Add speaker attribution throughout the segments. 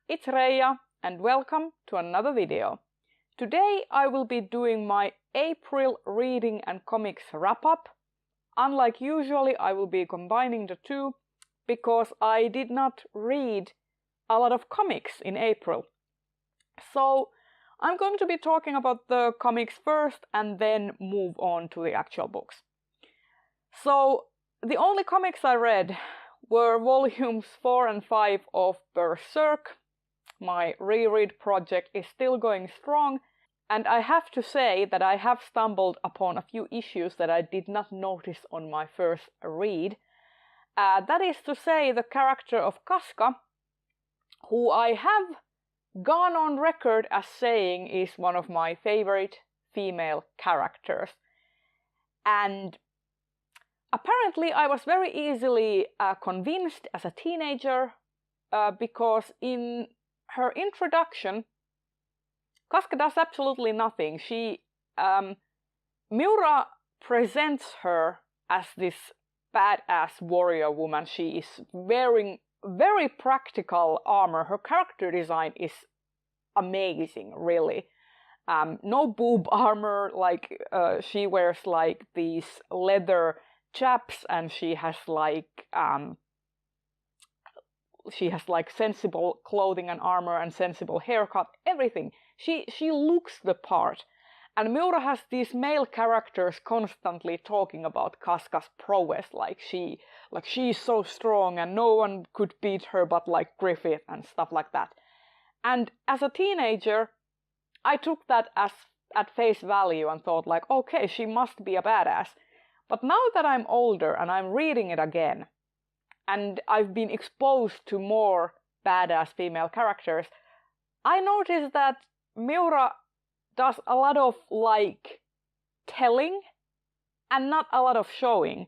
Speaker 1: it's Reija and welcome to another video. Today I will be doing my April reading and comics wrap-up. Unlike usually, I will be combining the two because I did not read a lot of comics in April. So I'm going to be talking about the comics first and then move on to the actual books. So the only comics I read were volumes 4 and 5 of Berserk. My reread project is still going strong, and I have to say that I have stumbled upon a few issues that I did not notice on my first read. That is to say, the character of Casca, who I have gone on record as saying is one of my favorite female characters. And apparently I was very easily convinced as a teenager because in her introduction, Casca does absolutely nothing. Miura presents her as this badass warrior woman. She is wearing very practical armor. Her character design is amazing, really. No boob armor, like she wears like these leather chaps, and she has like sensible clothing and armor and sensible haircut, everything. She looks the part. And Miura has these male characters constantly talking about Casca's prowess, like she's so strong and no one could beat her but like Griffith and stuff like that. And as a teenager, I took that as at face value and thought like, okay, she must be a badass. But now that I'm older and I'm reading it again, and I've been exposed to more badass female characters, I noticed that Miura does a lot of like telling and not a lot of showing.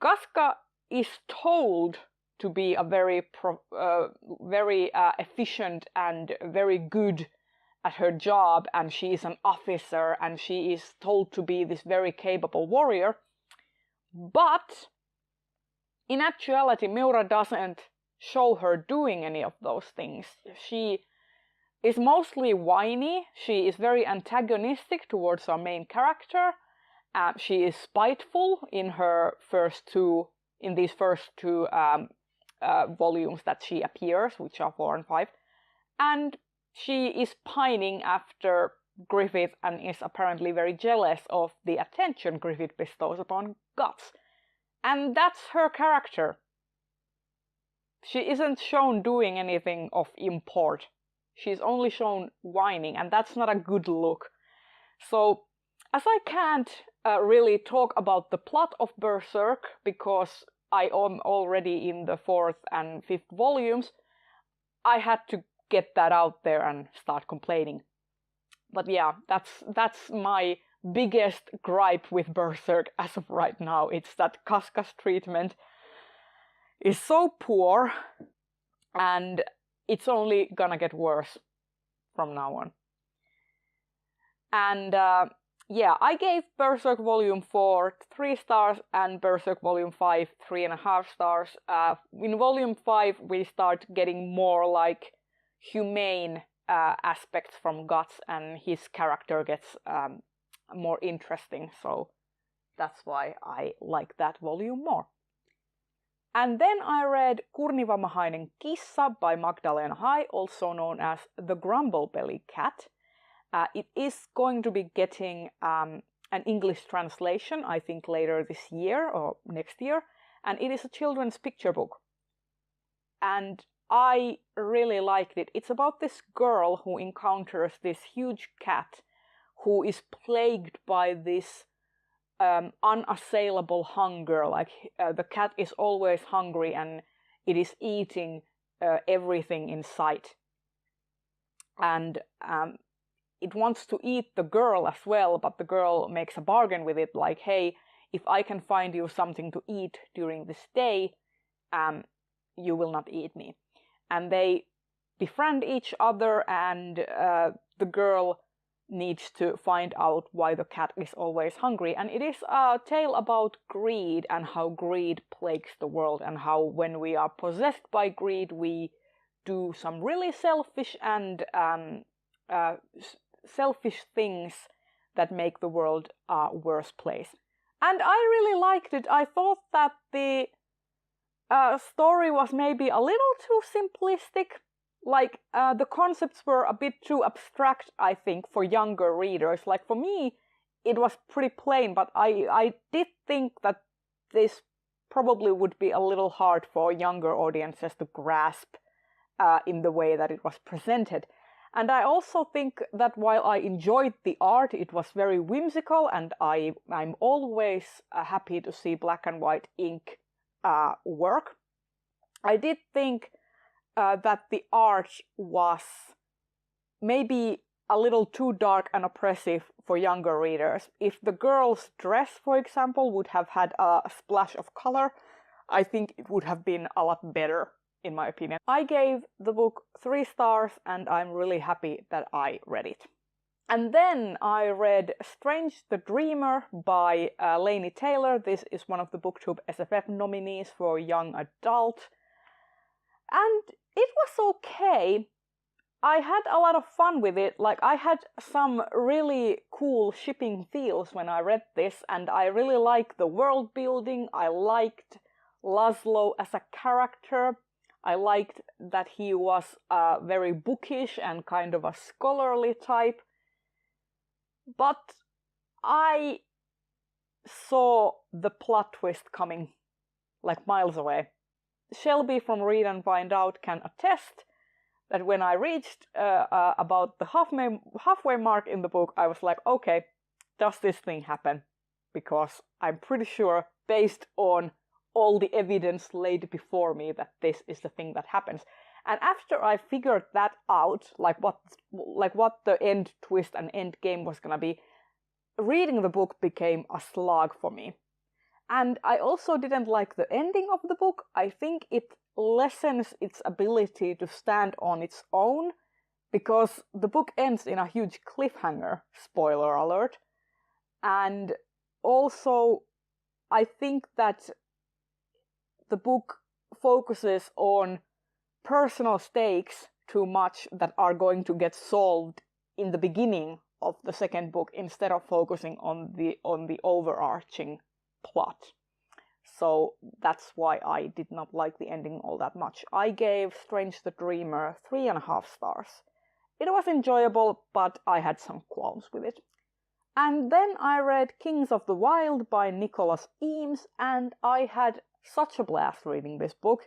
Speaker 1: Casca is told to be a very efficient and very good at her job, and she is an officer, and she is told to be this very capable warrior. But in actuality, Miura doesn't show her doing any of those things. She is mostly whiny. She is very antagonistic towards our main character. She is spiteful in these first two volumes that she appears, which are 4 and 5. And she is pining after Griffith and is apparently very jealous of the attention Griffith bestows upon Guts. And that's her character. She isn't shown doing anything of import. She's only shown whining, and that's not a good look. So, as I can't really talk about the plot of Berserk, because I am already in the 4th and 5th volumes, I had to get that out there and start complaining. But yeah, that's my biggest gripe with Berserk as of right now. It's that Casca's treatment is so poor, and it's only gonna get worse from now on. And yeah, I gave Berserk Volume 4 3 stars and Berserk Volume 5 3.5 stars. In Volume 5 we start getting more like humane aspects from Guts, and his character gets more interesting, so that's why I like that volume more. And then I read Kurnivamahainen Kissa by Magdalena Hai, also known as The Grumblebelly Cat. It is going to be getting an English translation, I think later this year or next year, and it is a children's picture book. And I really liked it. It's about this girl who encounters this huge cat who is plagued by this unassailable hunger. Like the cat is always hungry and it is eating everything in sight. And it wants to eat the girl as well, but the girl makes a bargain with it, like, hey, if I can find you something to eat during this day, you will not eat me. And they befriend each other, and the girl needs to find out why the cat is always hungry. And it is a tale about greed and how greed plagues the world, and how when we are possessed by greed we do some really selfish and selfish things that make the world a worse place. And I really liked it. I thought that the story was maybe a little too simplistic. Like, the concepts were a bit too abstract, I think, for younger readers. Like, for me, it was pretty plain, but I did think that this probably would be a little hard for younger audiences to grasp in the way that it was presented. And I also think that while I enjoyed the art, it was very whimsical, and I'm always happy to see black and white ink work. I did think that the art was maybe a little too dark and oppressive for younger readers. If the girl's dress, for example, would have had a splash of color, I think it would have been a lot better, in my opinion. I gave the book 3 stars, and I'm really happy that I read it. And then I read Strange the Dreamer by Laini Taylor. This is one of the BookTube SFF nominees for young adult. And it was okay. I had a lot of fun with it. Like, I had some really cool shipping feels when I read this, and I really liked the world building. I liked Laszlo as a character. I liked that he was very bookish and kind of a scholarly type. But I saw the plot twist coming like miles away. Shelby from Read and Find Out can attest that when I reached about the halfway mark in the book, I was like, okay, does this thing happen? Because I'm pretty sure, based on all the evidence laid before me, that this is the thing that happens. And after I figured that out, like what the end twist and end game was gonna be, reading the book became a slog for me. And I also didn't like the ending of the book. I think it lessens its ability to stand on its own, because the book ends in a huge cliffhanger, spoiler alert. And also, I think that the book focuses on personal stakes too much that are going to get solved in the beginning of the second book, instead of focusing on the overarching plot. So that's why I did not like the ending all that much. I gave Strange the Dreamer 3.5 stars. It was enjoyable, but I had some qualms with it. And then I read Kings of the Wyld by Nicholas Eames, and I had such a blast reading this book.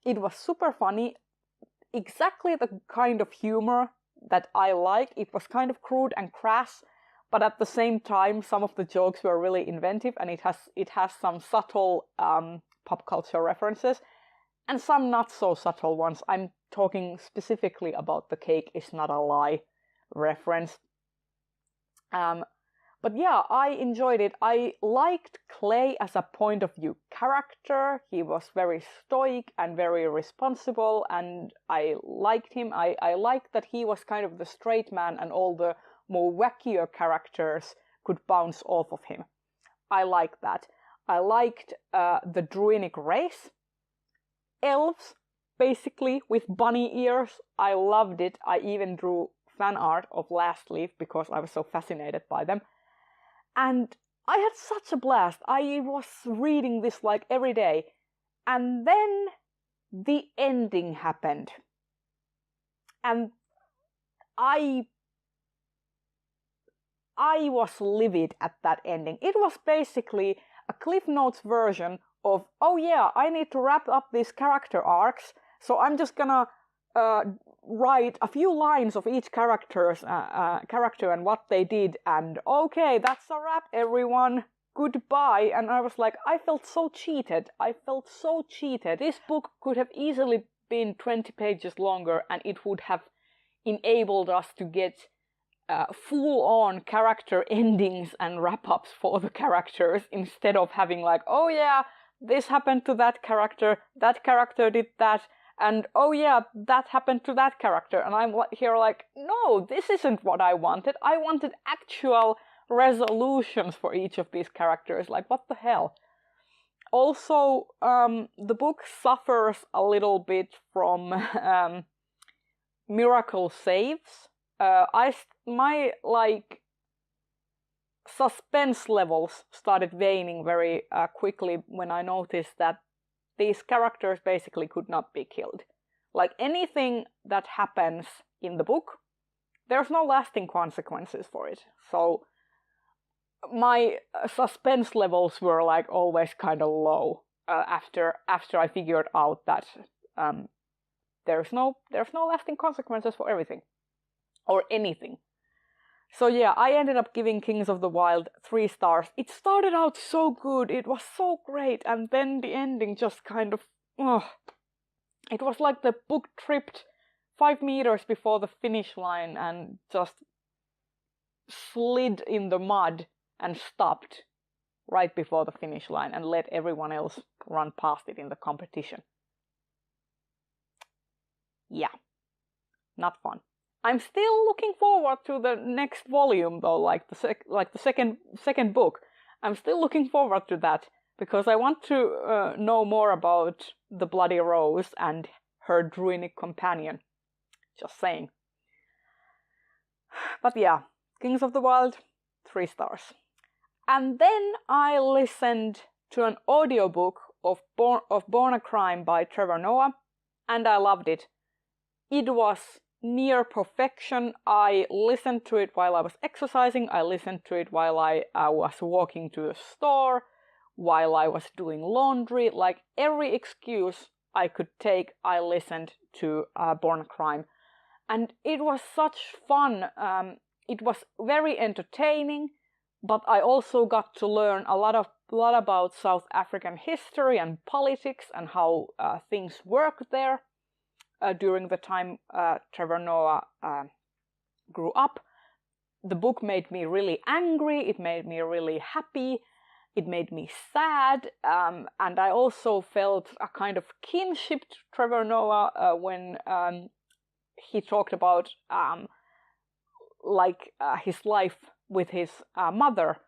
Speaker 1: It was super funny, exactly the kind of humor that I like. It was kind of crude and crass, but at the same time, some of the jokes were really inventive, and it has some subtle pop culture references, and some not so subtle ones. I'm talking specifically about the "cake is not a lie" reference. But yeah, I enjoyed it. I liked Clay as a point of view character. He was very stoic and very responsible, and I liked him. I liked that he was kind of the straight man, and all the more wackier characters could bounce off of him. I liked that. I liked the Druidic race. Elves, basically, with bunny ears. I loved it. I even drew fan art of Last Leaf because I was so fascinated by them. And I had such a blast. I was reading this like every day. And then the ending happened. And I was livid at that ending. It was basically a Cliff Notes version of, oh yeah, I need to wrap up these character arcs, so I'm just gonna write a few lines of each character and what they did, and okay, that's a wrap, everyone. Goodbye. And I was like, I felt so cheated. This book could have easily been 20 pages longer, and it would have enabled us to get full-on character endings and wrap-ups for the characters, instead of having like, oh yeah, this happened to that character did that, and oh yeah, that happened to that character. And I'm here like, no, this isn't what I wanted. I wanted actual resolutions for each of these characters. Like, what the hell? Also, the book suffers a little bit from miracle saves, my like suspense levels started waning very quickly when I noticed that these characters basically could not be killed. Like anything that happens in the book, there's no lasting consequences for it. So my suspense levels were like always kind of low after I figured out that there's no lasting consequences for everything or anything. So yeah, I ended up giving Kings of the Wyld 3 stars. It started out so good, it was so great, and then the ending just kind of, it was like the book tripped 5 meters before the finish line and just slid in the mud and stopped right before the finish line and let everyone else run past it in the competition. Yeah, not fun. I'm still looking forward to the next volume though, like the second book. I'm still looking forward to that because I want to know more about the Bloody Rose and her druidic companion. Just saying. But yeah, Kings of the Wyld, 3 stars. And then I listened to an audiobook of Born a Crime by Trevor Noah, and I loved it. It was near perfection. I listened to it while I was exercising, I listened to it while I was walking to the store, while I was doing laundry, like every excuse I could take, I listened to Born a Crime. And it was such fun. It was very entertaining, but I also got to learn a lot about South African history and politics and how things work there. During the time Trevor Noah grew up. The book made me really angry, it made me really happy, it made me sad, and I also felt a kind of kinship to Trevor Noah when he talked about his life with his mother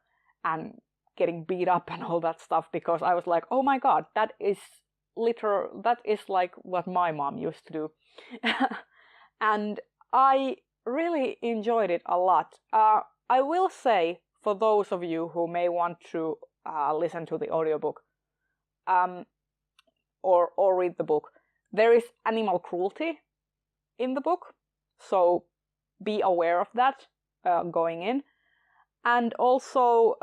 Speaker 1: and getting beat up and all that stuff, because I was like, oh my god, that is like what my mom used to do. And I really enjoyed it a lot. I will say, for those of you who may want to listen to the audiobook or read the book, there is animal cruelty in the book, so be aware of that going in. And also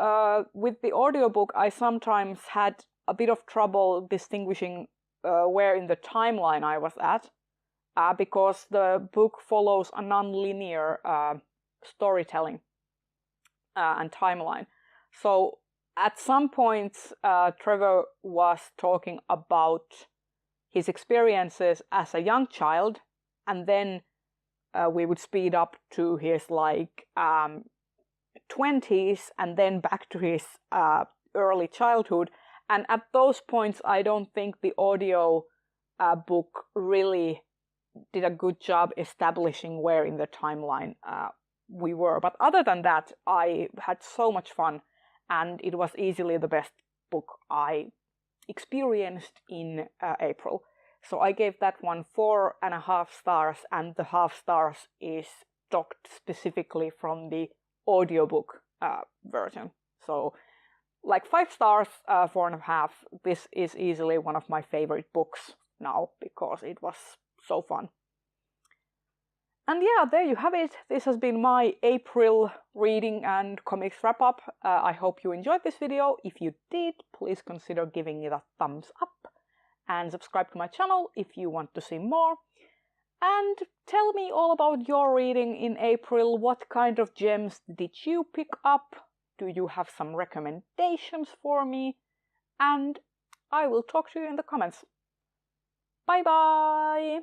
Speaker 1: with the audiobook, I sometimes had a bit of trouble distinguishing where in the timeline I was at, because the book follows a non-linear storytelling and timeline. So at some points, Trevor was talking about his experiences as a young child, and then we would speed up to his 20s, and then back to his early childhood. And at those points, I don't think the audio book really did a good job establishing where in the timeline we were. But other than that, I had so much fun, and it was easily the best book I experienced in April. So I gave that one 4.5 stars, and the half stars is docked specifically from the audiobook version. So 5 stars, 4.5. This is easily one of my favorite books now because it was so fun. And yeah, there you have it. This has been my April reading and comics wrap up. I hope you enjoyed this video. If you did, please consider giving it a thumbs up and subscribe to my channel if you want to see more. And tell me all about your reading in April. What kind of gems did you pick up? Do you have some recommendations for me? And I will talk to you in the comments. Bye bye!